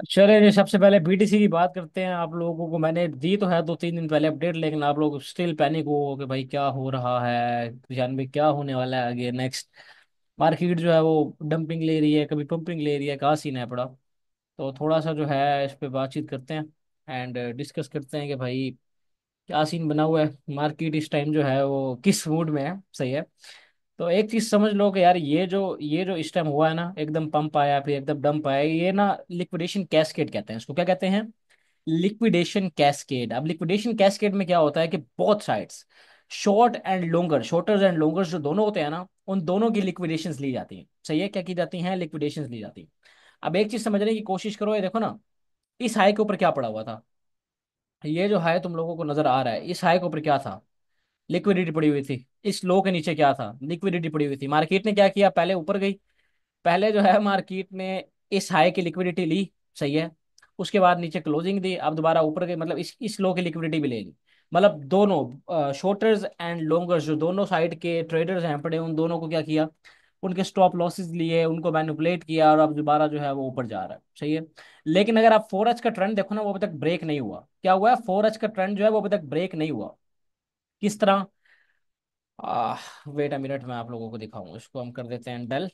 चलिए सबसे पहले बीटीसी की बात करते हैं। आप लोगों को मैंने दी तो है 2-3 दिन पहले अपडेट, लेकिन आप लोग स्टिल पैनिक हो कि भाई क्या हो रहा है, जान में क्या होने वाला है आगे नेक्स्ट। मार्केट जो है वो डंपिंग ले रही है, कभी पंपिंग ले रही है, कहाँ सीन है पड़ा। तो थोड़ा सा जो है इस पे बातचीत करते हैं एंड डिस्कस करते हैं कि भाई क्या सीन बना हुआ है, मार्केट इस टाइम जो है वो किस मूड में है। सही है। तो एक चीज समझ लो कि यार ये जो इस टाइम हुआ है ना, एकदम पंप आया फिर एकदम डंप आया, ये ना लिक्विडेशन कैस्केड कहते हैं इसको। क्या कहते हैं? Liquidation cascade. अब लिक्विडेशन कैस्केड में क्या होता है कि बहुत sides, short and longer, shorters and longers जो दोनों होते हैं ना, उन दोनों की लिक्विडेशंस ली जाती हैं। सही है, क्या की जाती हैं? लिक्विडेशंस ली जाती हैं। अब एक चीज समझने की कोशिश करो, ये देखो ना, इस हाई के ऊपर क्या पड़ा हुआ था। ये जो हाई तुम लोगों को नजर आ रहा है, इस हाई के ऊपर क्या था? लिक्विडिटी पड़ी हुई थी। इस लो के नीचे क्या था? लिक्विडिटी पड़ी हुई थी। मार्केट ने क्या किया? पहले ऊपर गई, पहले जो है मार्केट ने इस हाई की लिक्विडिटी ली। सही है। उसके बाद नीचे क्लोजिंग दी, अब दोबारा ऊपर गई, मतलब इस लो की लिक्विडिटी भी ले ली। मतलब दोनों शॉर्टर्स एंड लॉन्गर्स जो दोनों साइड के ट्रेडर्स हैं पड़े, उन दोनों को क्या किया? उनके स्टॉप लॉसेस लिए, उनको मैनिपुलेट किया, और अब दोबारा जो है वो ऊपर जा रहा है। सही है। लेकिन अगर आप 4H का ट्रेंड देखो ना, वो अभी तक ब्रेक नहीं हुआ। क्या हुआ है? 4H का ट्रेंड जो है वो अभी तक ब्रेक नहीं हुआ। किस तरह? वेट अ मिनट, मैं आप लोगों को दिखाऊं। इसको हम कर देते हैं डल।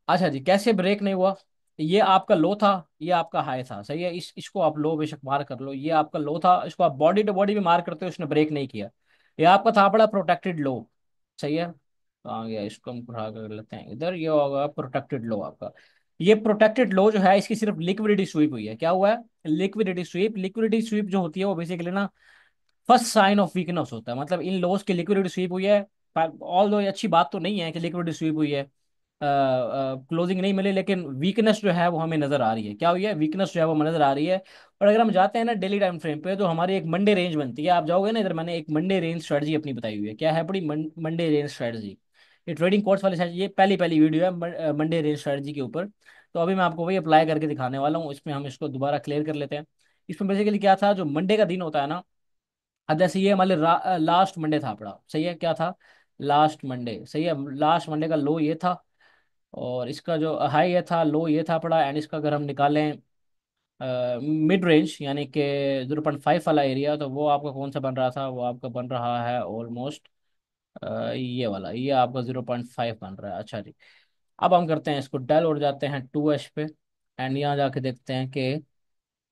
अच्छा जी, कैसे ब्रेक नहीं हुआ? ये आपका लो था, ये आपका हाई था। सही है। इसको आप लो बेशक मार कर लो, ये आपका लो था, इसको आप बॉडी टू बॉडी भी मार करते हो, इसने ब्रेक नहीं किया। ये आपका था बड़ा प्रोटेक्टेड लो। सही है। तो आ गया, इसको हम उठा कर लेते हैं इधर। ये होगा प्रोटेक्टेड लो आपका। ये प्रोटेक्टेड लो जो है, इसकी सिर्फ लिक्विडिटी स्वीप हुई है। क्या हुआ है? Liquidity SVEEP. लिक्विडिटी स्वीप जो होती है वो बेसिकली ना फर्स्ट साइन ऑफ वीकनेस होता है। मतलब इन लोज की लिक्विडिटी स्वीप हुई है। ऑल दो ये अच्छी बात तो नहीं है कि लिक्विडिटी स्वीप हुई है, क्लोजिंग नहीं मिली, लेकिन वीकनेस जो है वो हमें नजर आ रही है। क्या हुई है? वीकनेस जो है वो हमें नजर आ रही है। और अगर हम जाते हैं ना डेली टाइम फ्रेम पे, तो हमारी एक मंडे रेंज बनती है। आप जाओगे ना इधर, मैंने एक मंडे रेंज स्ट्रेटजी अपनी बताई हुई है। क्या है बड़ी? Monday range strategy. ये ट्रेडिंग कोर्स वाली strategy, ये पहली पहली वीडियो है मंडे रेंज स्ट्रेटजी के ऊपर। तो अभी मैं आपको वही अप्लाई करके दिखाने वाला हूँ। इसमें हम इसको दोबारा क्लियर कर लेते हैं। इसमें बेसिकली क्या था, जो मंडे का दिन होता है ना, अब जैसे ये हमारे लास्ट मंडे था अपना। सही है। क्या था? Last Monday. सही है। लास्ट मंडे का लो ये था, और इसका जो हाई ये था, लो ये था पड़ा। एंड इसका अगर हम निकालें मिड रेंज, यानी कि 0.5 वाला एरिया, तो वो आपका कौन सा बन रहा था? वो आपका बन रहा है ऑलमोस्ट ये वाला, ये आपका 0.5 बन रहा है। अच्छा जी। अब हम करते हैं इसको डेल और जाते हैं 2H पे। एंड यहाँ जाके देखते हैं कि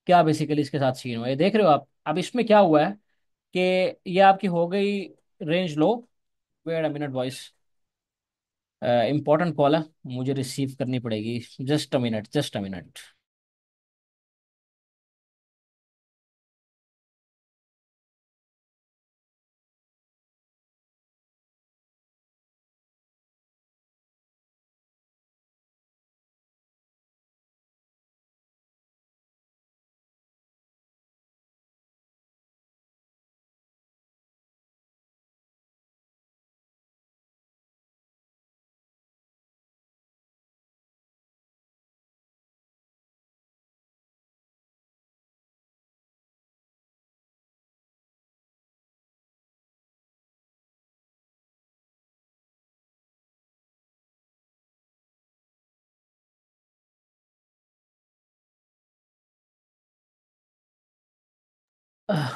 क्या बेसिकली इसके साथ सीन हुआ है। ये देख रहे हो आप? अब इसमें क्या हुआ है कि ये आपकी हो गई रेंज लो। Wait a minute boys, important call है, मुझे रिसीव करनी पड़ेगी। Just a minute, just a minute.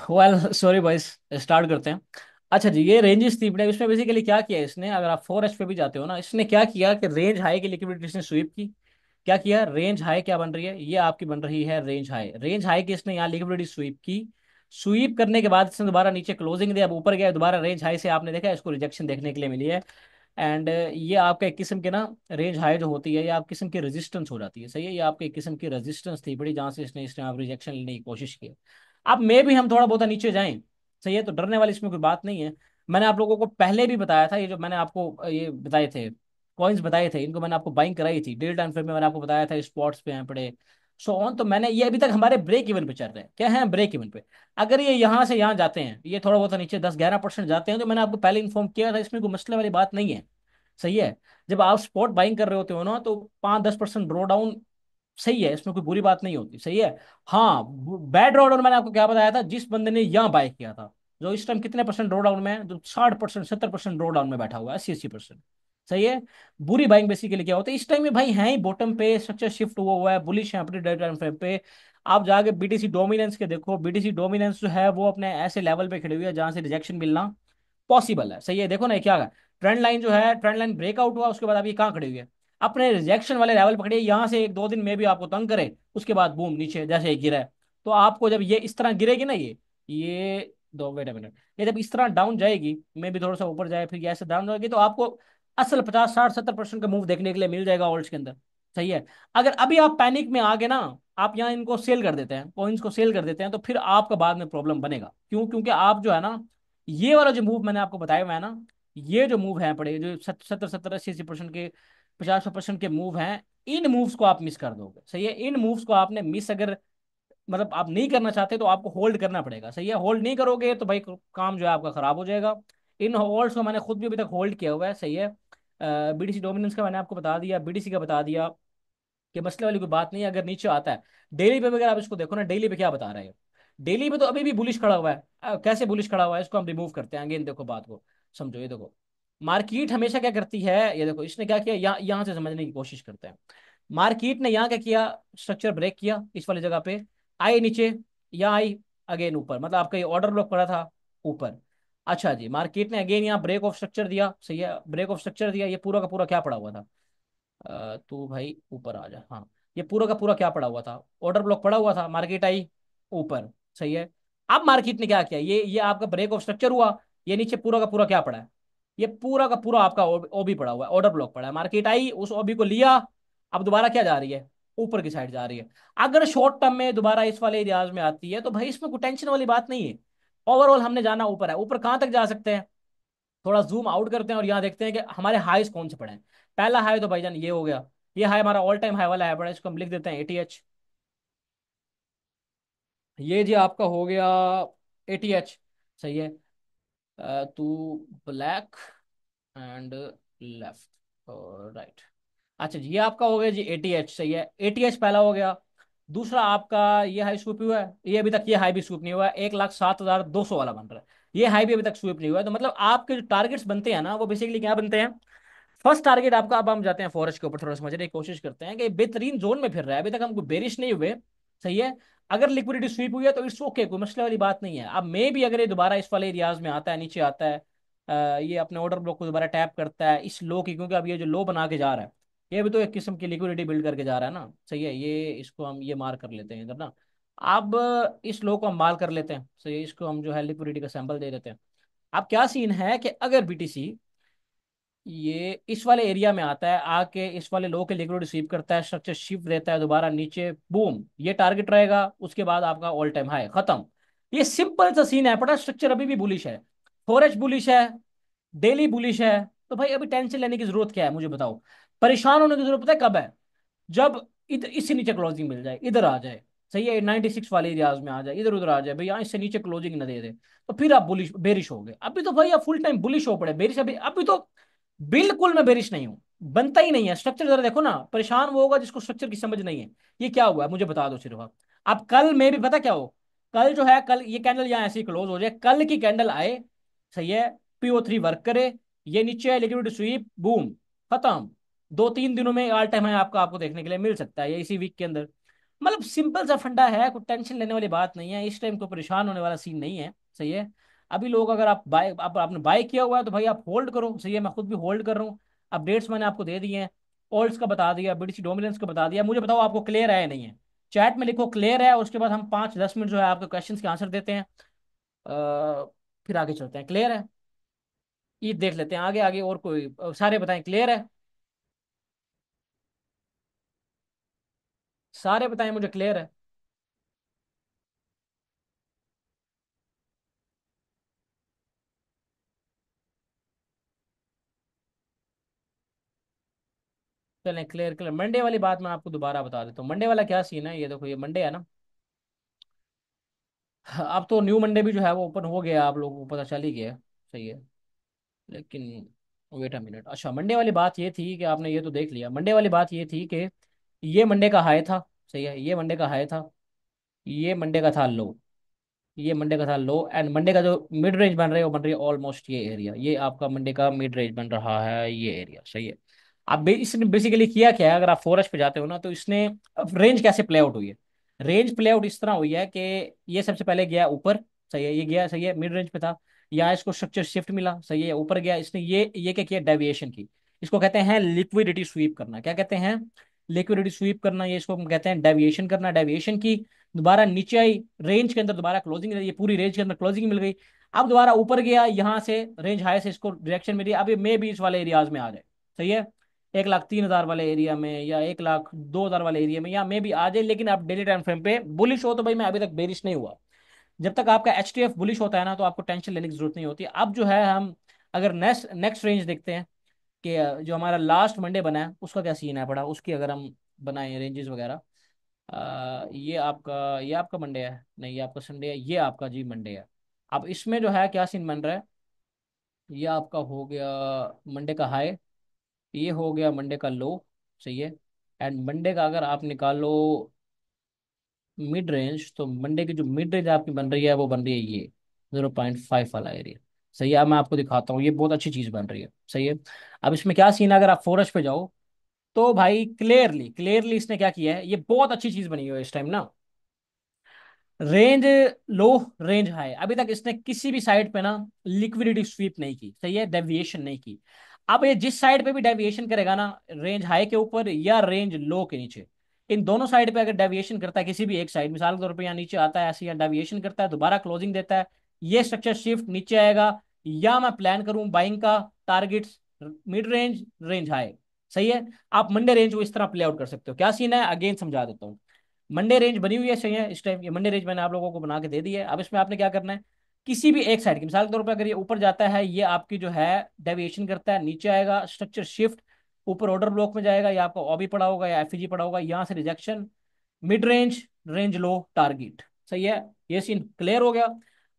Well sorry boys, start करते हैं। अच्छा जी, ये रेंजेस थी बड़े। इसमें बेसिकली क्या किया इसने, अगर आप 4H पे भी जाते हो ना, इसने क्या किया कि रेंज हाई की लिक्विडिटी इसने स्वीप की। क्या किया? रेंज हाई क्या बन रही है? ये आपकी बन रही है रेंज हाई। रेंज हाई की इसने यहाँ लिक्विडिटी स्वीप की। स्वीप करने के बाद इसने दोबारा नीचे क्लोजिंग दिया, अब ऊपर गया दोबारा रेंज हाई से, आपने देखा इसको रिजेक्शन देखने के लिए मिली है। एंड ये आपका एक किस्म के ना, रेंज हाई जो होती है ये आप किस्म की रेजिस्टेंस हो जाती है। सही है। ये आपके एक किस्म की रेजिस्टेंस थी बड़ी, जहां से इसने इसने आप रिजेक्शन लेने की कोशिश की। अब मे भी हम थोड़ा बहुत नीचे जाएं। सही है। तो डरने वाली इसमें कोई बात नहीं है। मैंने आप लोगों को पहले भी बताया था, ये जो मैंने आपको ये बताए थे कॉइन्स बताए थे, इनको मैंने आपको बाइंग कराई थी डेली टाइम फ्रेम में। मैंने आपको बताया था स्पॉट्स पे हैं पड़े, सो ऑन। तो मैंने ये अभी तक हमारे ब्रेक इवन पे चल रहे हैं। क्या है? ब्रेक इवन पे। अगर ये यहाँ से यहाँ जाते हैं, ये थोड़ा बहुत नीचे 10-11% जाते हैं, तो मैंने आपको पहले इन्फॉर्म किया था, इसमें कोई मसले वाली बात नहीं है। सही है। जब आप स्पॉट बाइंग कर रहे होते हो ना, तो 5-10% ड्रॉ डाउन सही है, इसमें कोई बुरी बात नहीं होती। सही है। हाँ, बैड ड्रॉ डाउन मैंने आपको क्या बताया था? जिस बंदे ने यहाँ बाय किया था, जो इस टाइम कितने परसेंट ड्रॉ डाउन में है, जो 60%, 70% ड्रॉ डाउन में बैठा हुआ है, 80-80%। सही है। बुरी बाइंग बेसिकली क्या होता है, इस टाइम में भाई है ही बॉटम पे, स्ट्रक्चर शिफ्ट हुआ है, बुलिश है अपने डेड टाइम फ्रेम पे। आप जाके बीटीसी डोमिनेंस के देखो, बीटीसी डोमिनेंस जो है वो अपने ऐसे लेवल पे खड़ी हुई है जहां से रिजेक्शन मिलना पॉसिबल है। सही है, देखो ना ये क्या है, ट्रेंड लाइन जो है, ट्रेंड लाइन ब्रेकआउट हुआ, उसके बाद अभी कहाँ खड़ी हुई है, अपने रिजेक्शन वाले लेवल पकड़िए, यहाँ से एक दो दिन में भी आपको तंग करे, उसके बाद बूम नीचे जैसे ही गिरा है। तो आपको जब ये इस तरह गिरेगी ना, ये दो वेट अ मिनट, ये जब इस तरह डाउन जाएगी, मे भी थोड़ा सा ऊपर जाए फिर ये ऐसे डाउन जाएगी, तो आपको असल 50 60 70% का मूव देखने के लिए मिल जाएगा ऑल्ट्स के अंदर। सही है। अगर अभी आप पैनिक में आ गए ना, आप यहाँ इनको सेल कर देते हैं, कॉइन्स को सेल कर देते हैं, तो फिर आपका बाद में प्रॉब्लम बनेगा। क्यों? क्योंकि आप जो है ना, ये वाला जो मूव मैंने आपको बताया हुआ है ना, ये जो मूव है पड़े, जो 70 70 80 80% के, 50% के मूव हैं, इन मूव्स को आप मिस कर दोगे। सही है, इन मूव्स को आपने मिस अगर, मतलब आप नहीं करना चाहते, तो आपको होल्ड करना पड़ेगा। सही है, होल्ड नहीं करोगे तो भाई काम जो है आपका खराब हो जाएगा। इन होल्ड्स को मैंने खुद भी अभी तक होल्ड किया हुआ है। सही है। बीडीसी डोमिनेंस का मैंने आपको बता दिया, बीडीसी का बता दिया कि मसले वाली कोई बात नहीं है। अगर नीचे आता है डेली पे, अगर आप इसको देखो ना, डेली पे क्या बता रहे हैं, डेली पे तो अभी भी बुलिश खड़ा हुआ है। कैसे बुलिश खड़ा हुआ है, इसको हम रिमूव करते हैं अगेन, देखो बात को समझो। ये देखो, मार्केट हमेशा क्या करती है, ये देखो इसने क्या किया, यहाँ से समझने की कोशिश करते हैं। मार्केट ने यहाँ क्या किया, स्ट्रक्चर ब्रेक किया इस वाली जगह पे, आई नीचे, यहाँ आई, अगेन ऊपर, मतलब आपका ये ऑर्डर ब्लॉक पड़ा था ऊपर। अच्छा जी, मार्केट ने अगेन यहाँ ब्रेक ऑफ स्ट्रक्चर दिया। सही है, ब्रेक ऑफ स्ट्रक्चर दिया, ये पूरा का पूरा क्या पड़ा हुआ था, तू भाई ऊपर आ जा, हाँ। ये पूरा का पूरा क्या पड़ा हुआ था, ऑर्डर ब्लॉक पड़ा हुआ था, मार्केट आई ऊपर। सही है। अब मार्केट ने क्या किया, ये आपका ब्रेक ऑफ स्ट्रक्चर हुआ, ये नीचे पूरा का पूरा क्या पड़ा है, ये पूरा का पूरा आपका ओबी पड़ा हुआ है, ऑर्डर ब्लॉक पड़ा है। मार्केट आई, उस ओबी को लिया, अब दोबारा क्या जा रही है, ऊपर की साइड जा रही है। अगर शॉर्ट टर्म में दोबारा इस वाले एरियाज में आती है, तो भाई इसमें कोई टेंशन वाली बात नहीं है। ओवरऑल हमने जाना ऊपर है, ऊपर कहाँ तक जा सकते हैं, थोड़ा जूम आउट करते हैं और यहाँ देखते हैं कि हमारे हाईस कौन से पड़े हैं। पहला हाई तो भाईजान ये हो गया, ये हाई हमारा ऑल टाइम हाई वाला है पड़ा, इसको हम लिख देते हैं एटीएच। ये जी आपका हो गया एटीएच। सही है। टू ब्लैक एंड लेफ्ट और राइट। अच्छा जी, ये आपका हो गया जी एटीएच। सही है, एटीएच पहला हो गया। दूसरा आपका ये हाई स्वीप हुआ है, ये अभी तक ये हाई भी स्वीप नहीं हुआ है, 1,07,200 वाला बन रहा है। ये हाई भी अभी तक स्वीप नहीं हुआ है। तो मतलब आपके जो टारगेट्स बनते हैं ना, वो बेसिकली क्या बनते हैं, फर्स्ट टारगेट आपका, अब हम जाते हैं फॉरेस्ट के ऊपर, थोड़ा समझने की कोशिश करते हैं कि बेहतरीन जोन में फिर रहा है, अभी तक हमको बेरिश नहीं हुए। सही है। अगर लिक्विडिटी स्वीप हुई है तो इट्स ओके, कोई मसले वाली बात नहीं है। अब मे भी अगर ये दोबारा इस वाले एरियाज में आता है, नीचे आता है, ये अपने ऑर्डर ब्लॉक को दोबारा टैप करता है इस लो की, क्योंकि अब ये जो लो बना के जा रहा है, ये भी तो एक किस्म की लिक्विडिटी बिल्ड करके जा रहा है ना। सही है, ये इसको हम ये मार कर लेते हैं इधर ना। अब इस लो को हम मार कर लेते हैं। सही है, इसको हम जो है लिक्विडिटी का सैंपल दे देते हैं। अब क्या सीन है कि अगर बीटीसी ये इस वाले एरिया में आता है, आके इस वाले लो के लिक्विड स्वीप करता है, स्ट्रक्चर शिफ्ट देता है दोबारा नीचे, बूम, ये टारगेट रहेगा, उसके बाद आपका ऑल टाइम हाई खत्म। ये सिंपल सा सीन है, पता, स्ट्रक्चर अभी भी बुलिश है, फॉरेस्ट बुलिश है, डेली बुलिश है। तो भाई अभी टेंशन लेने की जरूरत क्या है, मुझे बताओ। परेशान होने की जरूरत पता है कब है, जब इधर इससे नीचे क्लोजिंग मिल जाए, इधर आ जाए। सही है, 96 वाले एरियाज में आ जाए, इधर उधर आ जाए भाई, यहाँ इससे नीचे क्लोजिंग ना दे दे, तो फिर आप बुलिश बेरिश हो गए। अभी तो भाई आप फुल टाइम बुलिश हो पड़े, बेरिश अभी अभी तो बिल्कुल मैं बेरिश नहीं हूँ, बनता ही नहीं है स्ट्रक्चर। जरा देखो ना, परेशान वो होगा जिसको स्ट्रक्चर की समझ नहीं है। ये क्या हुआ है मुझे बता दो सिर्फ आप। अब कल में भी पता क्या हो, कल जो है, कल ये कैंडल यहाँ ऐसे ही क्लोज हो जाए, कल की कैंडल आए, सही है, PO3 वर्क करे, ये नीचे है लिक्विड स्वीप, बूम, खत्म। 2 3 दिनों में ऑल टाइम है आपका, आपको देखने के लिए मिल सकता है, ये इसी वीक के अंदर। मतलब सिंपल सा फंडा है, कोई टेंशन लेने वाली बात नहीं है, इस टाइम को परेशान होने वाला सीन नहीं है। सही है। अभी लोग, अगर आप बाय आपने बाय किया हुआ है तो भाई आप होल्ड करो। सही है, मैं खुद भी होल्ड कर रहा हूँ। अपडेट्स मैंने आपको दे दिए हैं, ऑल्ट्स का बता दिया, बीटीसी डोमिनेंस का बता दिया। मुझे बताओ आपको क्लियर है या नहीं है, चैट में लिखो क्लियर है, उसके बाद हम 5 10 मिनट जो है आपके क्वेश्चन के आंसर देते हैं। फिर आगे चलते हैं, क्लियर है, ये देख लेते हैं आगे आगे, और कोई सारे बताएं क्लियर है, सारे बताएं मुझे क्लियर है। चलें, क्लियर क्लियर। मंडे वाली बात मैं आपको दोबारा बता देता हूँ, मंडे वाला क्या सीन है, ये देखो, ये मंडे है ना। अब तो न्यू मंडे भी जो है वो ओपन हो गया, आप लोगों को पता चल ही गया। सही है, लेकिन वेट अ मिनट। अच्छा, मंडे वाली बात ये थी कि आपने ये तो देख लिया, मंडे वाली बात ये थी कि ये मंडे का हाई था। सही है, ये मंडे का हाई था, ये मंडे का था लो, ये मंडे का था लो, एंड मंडे का जो मिड रेंज बन रही है वो बन रही है ऑलमोस्ट ये एरिया, ये आपका मंडे का मिड रेंज बन रहा है, ये एरिया सही है। अब इसने बेसिकली किया क्या है, अगर आप फोरेस्ट पे जाते हो ना तो इसने रेंज कैसे प्ले आउट हुई है, रेंज प्ले आउट इस तरह हुई है कि ये सबसे पहले गया ऊपर, सही है, ये गया सही है मिड रेंज पे था, यहाँ इसको स्ट्रक्चर शिफ्ट मिला, सही है, ऊपर गया, इसने ये क्या किया, डेविएशन की। इसको कहते हैं लिक्विडिटी स्वीप करना, क्या कहते हैं, लिक्विडिटी स्वीप करना, ये इसको हम कहते हैं डेविएशन करना, डेविएशन की, दोबारा नीचे आई, रेंज के अंदर दोबारा क्लोजिंग, ये पूरी रेंज के अंदर क्लोजिंग मिल गई। अब दोबारा ऊपर गया, यहाँ से रेंज हाई से इसको डायरेक्शन मिली, अब ये मे भी इस वाले एरियाज में आ जाए, सही है, 1,03,000 वाले एरिया में या 1,02,000 वाले एरिया में, या मे भी आ जाए, लेकिन आप डेली टाइम फ्रेम पे बुलिश हो तो भाई मैं अभी तक बेरिश नहीं हुआ। जब तक आपका HTF बुलिश होता है ना तो आपको टेंशन लेने की जरूरत नहीं होती। अब जो है हम अगर नेक्स्ट नेक्स्ट रेंज देखते हैं कि जो हमारा लास्ट मंडे बना है उसका क्या सीन है पड़ा, उसकी अगर हम बनाए रेंजेस वगैरह, ये आपका मंडे है, नहीं ये आपका संडे है, ये आपका जी मंडे है। अब इसमें जो है क्या सीन बन रहा है, ये आपका हो गया मंडे का हाई, ये हो गया मंडे का लो, सही है, एंड मंडे का अगर आप निकालो मिड रेंज, तो मंडे की जो मिड रेंज आपकी बन रही है वो बन रही है ये 0.5 वाला एरिया, सही है। अब मैं आपको दिखाता हूँ, ये बहुत अच्छी चीज बन रही है, सही है। अब इसमें क्या सीन है, अगर आप फोरस पे जाओ तो भाई क्लियरली क्लियरली इसने क्या किया है, ये बहुत अच्छी चीज बनी हुई है इस टाइम ना, रेंज लो, रेंज हाई, अभी तक इसने किसी भी साइड पे ना लिक्विडिटी स्वीप नहीं की, सही है, डेविएशन नहीं की। अब ये जिस साइड पे भी डेविएशन करेगा ना, रेंज हाई के ऊपर या रेंज लो के नीचे, इन दोनों साइड पे अगर डेविएशन करता है किसी भी एक साइड, मिसाल के तौर पे यहाँ नीचे आता है ऐसे, या डेविएशन करता है दोबारा क्लोजिंग देता है, ये स्ट्रक्चर शिफ्ट नीचे आएगा, या मैं प्लान करूं बाइंग का targets mid range, range high, सही है। आप मंडे रेंज को इस तरह प्ले आउट कर सकते हो, क्या सीन है अगेन समझा देता हूँ। मंडे रेंज बनी हुई है, सही है, इस टाइम ये मंडे रेंज मैंने आप लोगों को बना के दे दी है। अब इसमें आपने क्या करना है, किसी भी एक साइड की, मिसाल के तौर पर अगर ये ऊपर जाता है, ये आपकी जो है डेविएशन करता है, नीचे आएगा स्ट्रक्चर शिफ्ट, ऊपर ऑर्डर ब्लॉक में जाएगा, या आपका OB पड़ा होगा या FEG पड़ा होगा, यहाँ से रिजेक्शन, मिड रेंज, रेंज लो, टारगेट, सही है, ये सीन क्लियर हो गया।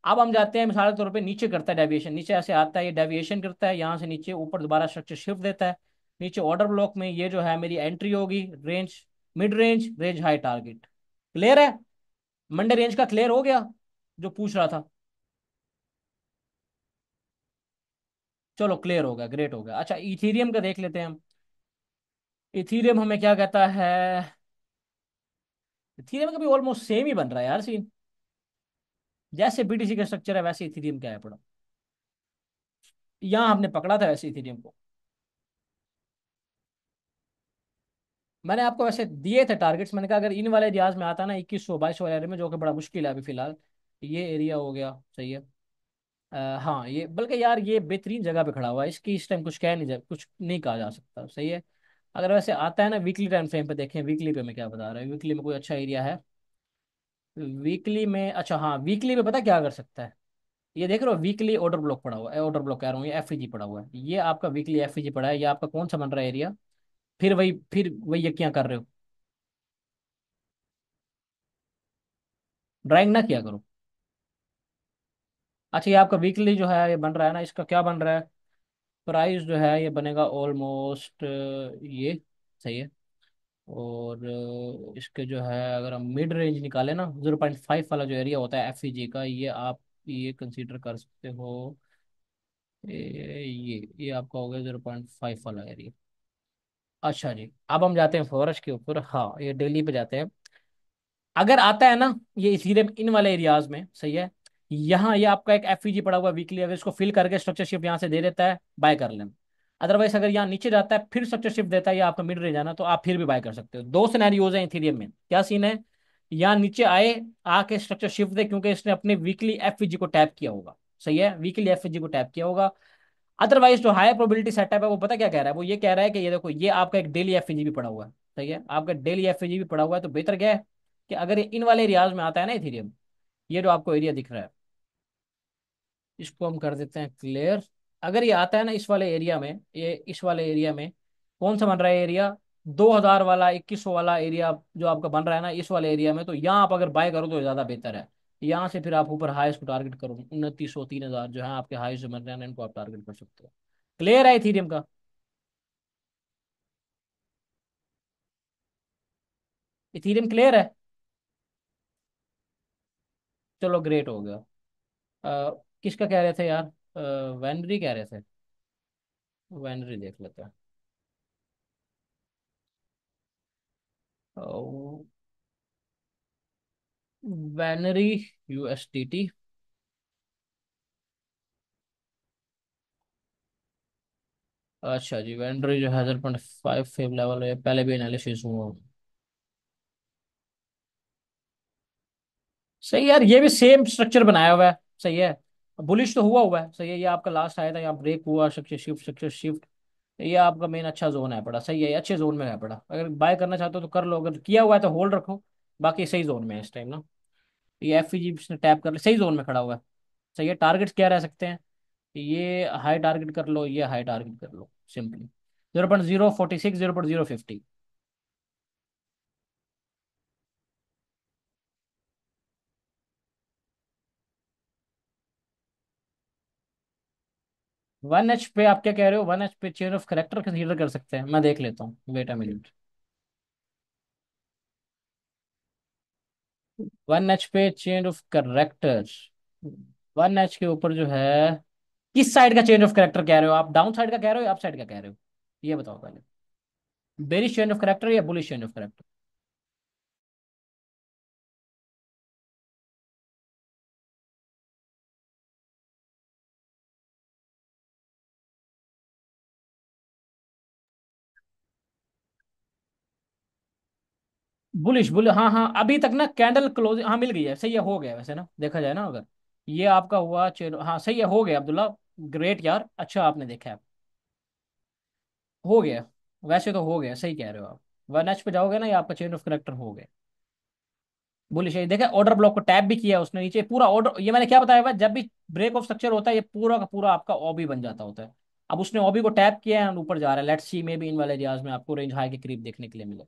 अब हम जाते हैं, मिसाल के तौर पे नीचे करता है डेविएशन, नीचे ऐसे आता है, ये डेविएशन करता है, यहाँ से नीचे ऊपर दोबारा स्ट्रक्चर शिफ्ट देता है, नीचे ऑर्डर ब्लॉक में, ये जो है मेरी एंट्री होगी, range, mid range, range high, target, clear है। मंडे रेंज का क्लियर हो गया जो पूछ रहा था, चलो क्लियर हो गया, ग्रेट हो गया। अच्छा इथीरियम का देख लेते हैं हम, इथीरियम हमें क्या कहता है, इथीरियम का भी ऑलमोस्ट सेम ही बन रहा है यार सीन, जैसे BTC का स्ट्रक्चर है वैसे इथीरियम क्या है पड़ा, यहाँ हमने पकड़ा था वैसे इथीरियम को। मैंने आपको वैसे दिए थे टारगेट्स, मैंने कहा अगर इन वाले एरियाज में आता ना 2100 2200 वाले एरिया में, जो कि बड़ा मुश्किल है अभी फिलहाल, ये एरिया हो गया, सही है। हाँ ये बल्कि यार ये बेहतरीन जगह पे खड़ा हुआ है, इसकी इस टाइम कुछ कह नहीं जा, कुछ नहीं कहा जा सकता, सही है। अगर वैसे आता है ना वीकली टाइम फ्रेम पे देखें, वीकली पे मैं क्या बता रहा है, वीकली में कोई अच्छा एरिया है, वीकली में, अच्छा हाँ वीकली में पता क्या कर सकता है, ये देख रहे हो वीकली ऑर्डर ब्लॉक पड़ा हुआ है, ऑर्डर ब्लॉक कह रहा हूँ, ये FEG पड़ा हुआ है, ये आपका वीकली FEG पड़ा है, ये आपका कौन सा बन रहा है एरिया, फिर वही ये क्या कर रहे हो, ड्राइंग ना किया करो। अच्छा ये आपका वीकली जो है ये बन रहा है ना, इसका क्या बन रहा है, प्राइस जो है ये बनेगा ऑलमोस्ट ये, सही है। और इसके जो है अगर हम मिड रेंज निकालें ना, 0.5 वाला जो एरिया होता है FEG का, ये आप ये कंसीडर कर सकते हो, ये आपका हो गया 0.5 वाला एरिया। अच्छा जी, अब हम जाते हैं फॉरेस्ट के ऊपर, हाँ ये दिल्ली पे जाते हैं। अगर आता है ना ये सीधे इन वाले एरियाज में, सही है, यहाँ ये आपका एक FEG पड़ा हुआ वीकली, अगर इसको फिल करके स्ट्रक्चर शिफ्ट यहाँ से दे देता है, बाय कर लेना। अदरवाइज अगर यहाँ नीचे जाता है फिर स्ट्रक्चर शिफ्ट देता है, या आपका मिड रेंज आना, तो आप फिर भी बाय कर सकते हो। दो सिनेरियोज हैं इथेरियम में, क्या सीन है, यहाँ नीचे आए, आके स्ट्रक्चर शिफ्ट दे, क्योंकि इसने अपने वीकली FEG को टैप किया होगा, सही है, वीकली FEG को टैप किया होगा। अदरवाइज जो हाई प्रोबेबिलिटी सेटअप है वो पता क्या कह रहा है, वो ये कह रहा है कि ये देखो, ये आपका एक डेली FEG भी पड़ा हुआ है, सही है, आपका डेली FEG भी पड़ा हुआ है, तो बेहतर क्या है कि अगर ये इन वाले एरियाज में आता है ना इथेरियम, ये जो आपको एरिया दिख रहा है, इसको हम कर देते हैं क्लियर। अगर ये आता है ना इस वाले एरिया में, ये इस वाले एरिया में कौन सा बन रहा है एरिया, 2,000 वाला, 2100 वाला एरिया जो आपका बन रहा है ना इस वाले एरिया में, तो यहाँ आप अगर बाय करो तो ज़्यादा बेहतर है। यहाँ से फिर आप ऊपर हाईस को टारगेट करो, 2,900 3,000 जो है आपके हाईस जो बन रहे हैं ना, इनको आप टारगेट कर सकते हो। क्लियर है इथेरियम का, इथेरियम क्लियर है। चलो ग्रेट हो गया। किसका कह रहे थे यार? वेनरी कह रहे थे। वेनरी देख लेते हैं। वेनरी यूएसडीटी। अच्छा जी, वेनरी जो है 0.5 फेब लेवल है, पहले भी एनालिसिस हुआ। सही यार, ये भी सेम स्ट्रक्चर बनाया हुआ है। सही है। बुलिश तो हुआ है। सही है, ये आपका लास्ट आया था, यहाँ ब्रेक हुआ, स्ट्रक्चर शिफ्ट। ये आपका मेन अच्छा जोन है पड़ा। सही है, ये अच्छे जोन में है पड़ा। अगर बाय करना चाहते हो तो कर लो, अगर किया हुआ है तो होल्ड रखो। बाकी सही जोन में है इस टाइम ना। ये एफ जी ने टैप कर लिया, सही जोन में खड़ा हुआ है। सही है, टारगेट्स क्या रह सकते हैं? ये हाई टारगेट कर लो, ये हाई टारगेट कर लो सिंपली। 0.046, 0.050। 1 एच पे आप क्या कह रहे हो? 1 एच पे चेन ऑफ करेक्टर कंसीडर कर सकते हैं, मैं देख लेता हूँ, वेट अ मिनट। 1 एच पे चेन ऑफ करेक्टर। 1 एच के ऊपर जो है, किस साइड का चेंज ऑफ कैरेक्टर कह रहे हो आप? डाउन साइड का कह रहे हो या अप साइड का कह रहे हो? ये बताओ पहले। बेरिश चेंज ऑफ कैरेक्टर या bullish change of character? Bullish हाँ हाँ, अभी तक ना कैंडल क्लोज, हाँ मिल गई है। सही है, हो गया वैसे ना, देखा जाए ना अगर। ये आपका हुआ चेन, हाँ सही है, हो गया अब्दुल्ला। ग्रेट यार, अच्छा आपने देखा है। हो गया। वैसे तो हो गया, सही कह रहे हो आप। 1 एच पे जाओगे ना, ये आपका चेंज ऑफ कैरेक्टर हो गया। बुलिश है, देखा ऑर्डर ब्लॉक को टैप भी किया उसने नीचे पूरा ऑर्डर। ये मैंने क्या बताया हुआ है, जब भी ब्रेक ऑफ स्ट्रक्चर होता है ये पूरा का पूरा आपका ओबी बन जाता होता है। अब उसने ओबी को टैप किया है, ऊपर जा रहा है। Let's see, may be in वाले एरियाज में आपको रेंज हाई के करीब देखने के लिए मिले।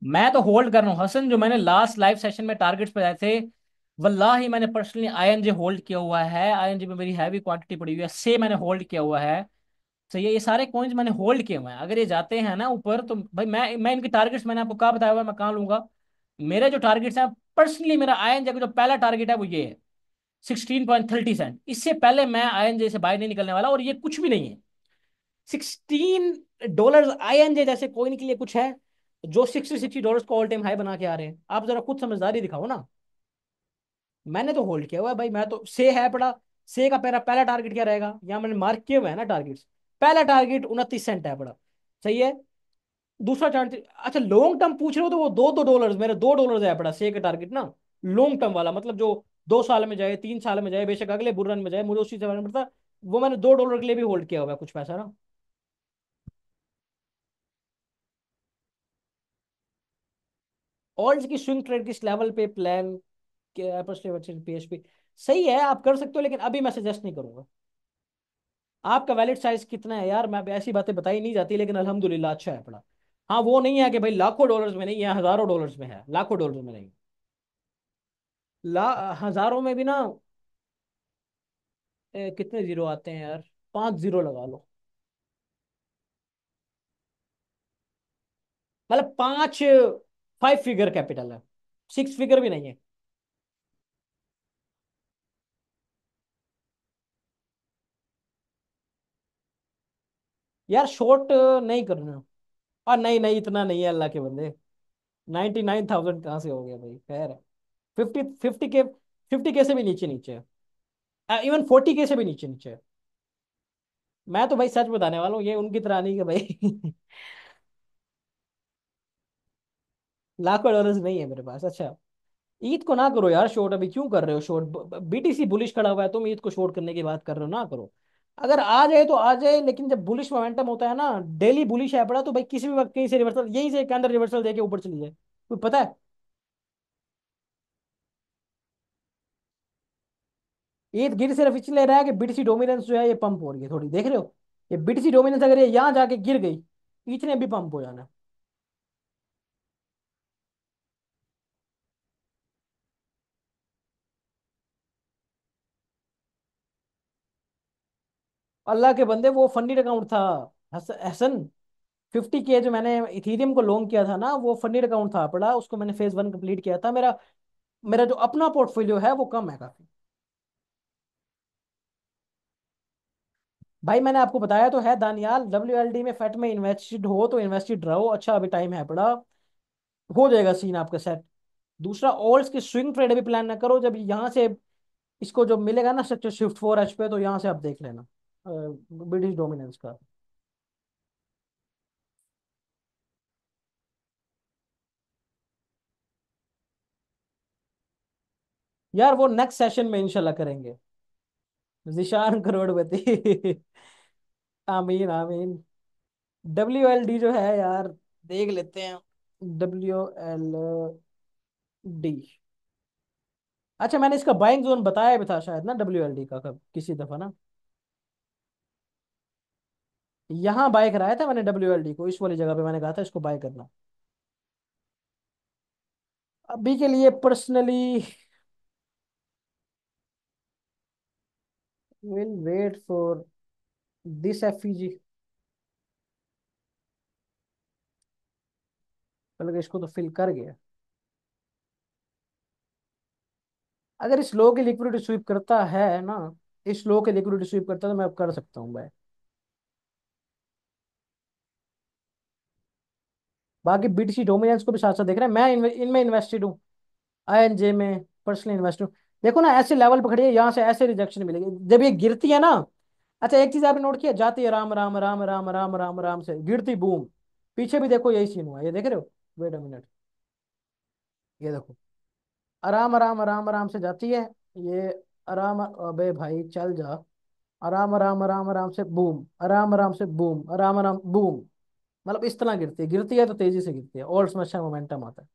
मैं तो होल्ड कर रहा हूँ हसन, जो मैंने लास्ट लाइव सेशन में टारगेट्स पे आए थे, वल्लाही मैंने पर्सनली आईएनजे होल्ड किया हुआ है। आईएनजे में मेरी हैवी क्वांटिटी पड़ी हुई है, से मैंने होल्ड किया हुआ है। सही है, ये सारे कॉइन्स मैंने होल्ड किए हुए हैं। अगर ये जाते हैं ना ऊपर तो भाई मैं इनके टारगेट्स मैंने आपको कहा बताया हुआ है, मैं कहाँ लूंगा। मेरे जो टारगेट्स हैं पर्सनली, मेरा आईएनजे का जो पहला टारगेट है वो ये है, 16.30 सेंट। इससे पहले मैं आईएनजे से बाय नहीं निकलने वाला, और ये कुछ भी नहीं है। $16 आईएनजे जैसे कोइन के लिए कुछ है, जो $60 को ऑल टाइम हाई बना के आ रहे हैं। आप जरा खुद समझदारी दिखाओ ना। मैंने तो होल्ड किया हुआ है भाई, मैं तो से है पड़ा। से का मेरा पहला टारगेट क्या रहेगा, यहाँ मैंने मार्क किए हुए है ना टारगेट्स। पहला टारगेट 29 सेंट है पड़ा। सही है। दूसरा टारगेट, अच्छा लॉन्ग टर्म पूछ रहे हो तो वो $2 मेरे $2 है पड़ा से का टारगेट ना। लॉन्ग टर्म वाला मतलब जो 2 साल में जाए, 3 साल में जाए, बेशक अगले बुल रन में जाए, मुझे उसी से फर्क नहीं पड़ता। वो मैंने $2 के लिए भी होल्ड किया हुआ है कुछ पैसा ना। ऑल्ट की स्विंग ट्रेड किस लेवल पे प्लान के पीएचपी? सही है, आप कर सकते हो, लेकिन अभी मैं सजेस्ट नहीं करूंगा। आपका वैलिड साइज कितना है यार? मैं ऐसी बातें बताई नहीं जाती, लेकिन अल्हम्दुलिल्लाह अच्छा है पड़ा। हाँ वो नहीं है कि भाई लाखों डॉलर्स में नहीं है, हजारों डॉलर्स में है, लाखों डॉलर्स में नहीं। हजारों में भी ना। कितने जीरो आते हैं यार? 5 जीरो लगा लो। मतलब 5 फिगर कैपिटल है, 6 फिगर भी नहीं है। यार शॉर्ट नहीं करना। नहीं नहीं, इतना नहीं है अल्लाह के बंदे। 99,000 कहाँ से हो गया भाई, खैर है। 50 50 के, 50 के से भी नीचे नीचे है। इवन 40 के से भी नीचे नीचे है। मैं तो भाई सच बताने वाला हूँ, ये उनकी तरह नहीं कि भाई लाखों डॉलर्स नहीं है मेरे पास। अच्छा, ईद को ना करो यार शॉर्ट, अभी क्यों कर रहे हो शॉर्ट? बीटीसी बुलिश खड़ा हुआ है, तुम ईद को शॉर्ट करने की बात कर रहे हो, ना करो। अगर आ जाए तो आ जाए, लेकिन जब बुलिश मोमेंटम होता है ना, डेली बुलिश है पड़ा, तो भाई किसी भी वक्त कहीं से रिवर्सल, यहीं से एक अंदर रिवर्सल देके ऊपर चली जाए, कोई पता है? ईद गिर सिर्फ इसलिए रहा है कि बीटीसी डोमिनेंस जो है ये पंप हो रही है थोड़ी, देख रहे हो? ये बीटीसी डोमिनेंस अगर ये यहाँ जाके गिर गई, इसने भी पंप हो जाना। अल्लाह के बंदे, वो फंडिड अकाउंट था। हसन, 50K जो मैंने इथीरियम को लॉन्ग किया था ना, वो फंडिड अकाउंट था पड़ा, उसको मैंने फेज 1 कंप्लीट किया था। मेरा मेरा जो अपना पोर्टफोलियो है वो कम है काफी। भाई मैंने आपको बताया तो है दानियाल, WLD में फैट में इन्वेस्टेड हो तो इन्वेस्टेड रहो, अच्छा अभी टाइम है बड़ा, हो जाएगा सीन आपका सेट। दूसरा, ऑल्स की स्विंग ट्रेड अभी प्लान ना करो, जब यहाँ से इसको जब मिलेगा ना स्ट्रक्चर शिफ्ट 4H पे, तो यहाँ से आप देख लेना ब्रिटिश डोमिनेंस का। यार वो नेक्स्ट सेशन में इंशाल्लाह करेंगे। जिशान करोड़पति। आमीन आमीन। WLD जो है यार, देख लेते हैं। WLD, अच्छा मैंने इसका बाइंग जोन बताया भी था शायद ना, WLD का कब किसी दफा ना। यहाँ बाय कराया था मैंने WLD को, इस वाली जगह पे मैंने कहा था इसको बाय करना। अभी के लिए personally will wait for this FEG। बल्कि इसको तो फिल कर गया। अगर इस लो की लिक्विडिटी स्वीप करता है ना, इस लो की लिक्विडिटी स्वीप करता है तो मैं अब कर सकता हूँ बाय। बाकी BTC डोमिनेंस को भी साथ साथ देख रहे हैं, मैं इनमें इन्वेस्टेड हूँ। INJ में पर्सनली इन्वेस्ट हूँ। देखो ना ऐसे लेवल पकड़ी है, यहाँ से ऐसे रिजेक्शन मिलेगी जब ये गिरती है ना। अच्छा एक चीज आपने नोट किया, जाती है राम राम राम राम राम राम राम से, गिरती बूम। पीछे भी देखो यही सीन हुआ, ये देख रहे हो। वेट अ मिनट, ये देखो, आराम आराम आराम आराम से जाती है ये। आराम, अबे भाई चल जा। आराम आराम आराम आराम से बूम, आराम आराम से बूम, आराम आराम बूम। मतलब इस तरह गिरती है, गिरती है तो तेजी से गिरती है, और उसमें अच्छा मोमेंटम आता है।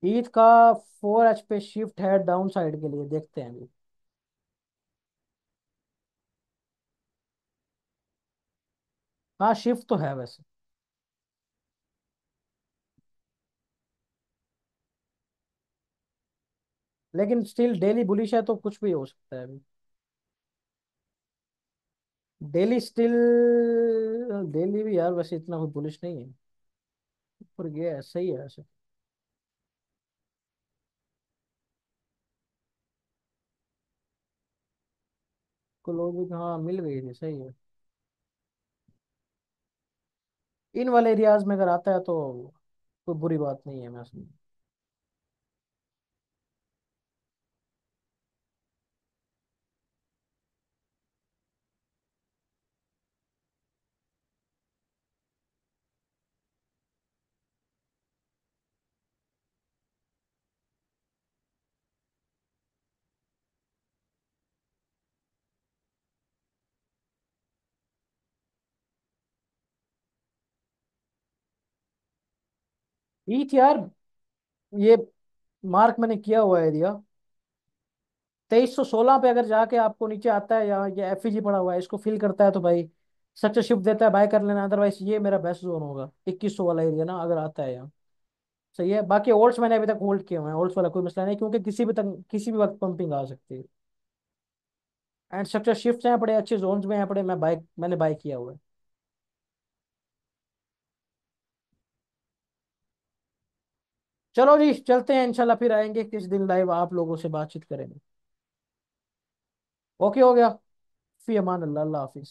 ईथ का 4H पे शिफ्ट है डाउन साइड के लिए, देखते हैं अभी। हाँ शिफ्ट तो है वैसे, लेकिन स्टिल डेली बुलिश है तो कुछ भी हो सकता है अभी। डेली स्टिल, डेली भी यार वैसे इतना कोई बुलिश नहीं है। ऊपर गया है, सही है वैसे। क्लोजिंग हाँ मिल गई थी, सही है। इन वाले एरियाज में अगर आता है तो कोई बुरी बात नहीं है, मैं समझ। ईथ यार, ये मार्क मैंने किया हुआ है एरिया। 2316 पे अगर जाके आपको नीचे आता है, या ये FEG पड़ा हुआ है, इसको फिल करता है तो भाई सक्सेस शिफ्ट देता है, बाय कर लेना। अदरवाइज ये मेरा बेस्ट जोन होगा, 2100 वाला एरिया ना अगर आता है यहाँ। सही है, बाकी ओल्ड्स मैंने अभी तक होल्ड किए हुए हैं, ओल्ड्स वाला कोई मसला नहीं, क्योंकि किसी भी वक्त पंपिंग आ सकती है। एंड स्ट्रक्चर शिफ्ट हैं पड़े, अच्छे जोन्स में हैं पड़े, मैंने बाय किया हुआ है। चलो जी चलते हैं, इंशाल्लाह फिर आएंगे किस दिन लाइव, आप लोगों से बातचीत करेंगे। ओके हो गया। फी अमान अल्लाह, अल्लाह हाफिज।